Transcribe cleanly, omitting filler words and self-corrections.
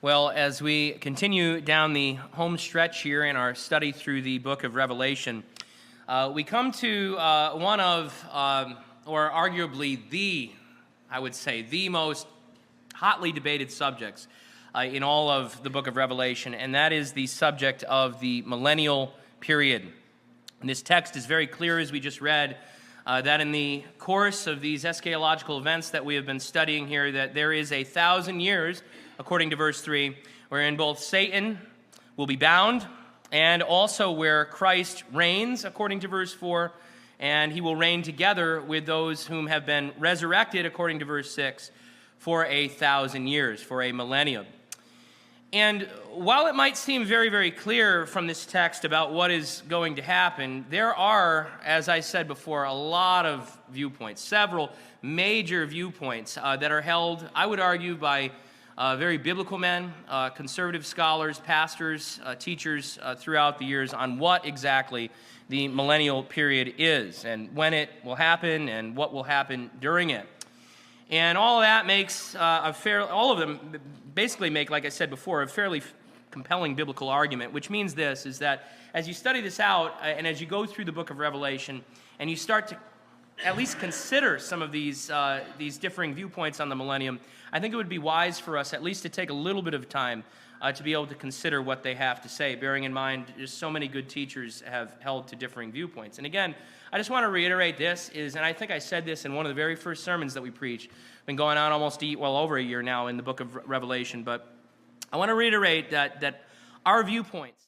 Well, as we continue down the home stretch here in our study through the book of Revelation, we come to one of, or arguably the most hotly debated subjects in all of the book of Revelation, and that is the subject of the millennial period. And this text is very clear, as we just read, that in the course of these eschatological events that we have been studying here, that there is 1,000 years, according to verse 3, wherein both Satan will be bound, and also where Christ reigns, according to verse 4, and he will reign together with those whom have been resurrected, according to verse 6, for 1,000 years, for a millennium. And while it might seem very, very clear from this text about what is going to happen, there are, as I said before, a lot of viewpoints, several major viewpoints that are held, I would argue, by very biblical men, conservative scholars, pastors, teachers throughout the years on what exactly the millennial period is and when it will happen and what will happen during it. And all of that makes all of them basically make, like I said before, a fairly compelling biblical argument, which means this, is that as you study this out and as you go through the book of Revelation and you start to at least consider some of these differing viewpoints on the millennium, I think it would be wise for us at least to take a little bit of time to be able to consider what they have to say, bearing in mind just so many good teachers have held to differing viewpoints. And again, I just want to reiterate this and I think I said this in one of the very first sermons that we preached, been going on almost over a year now in the book of Revelation, but I want to reiterate that our viewpoints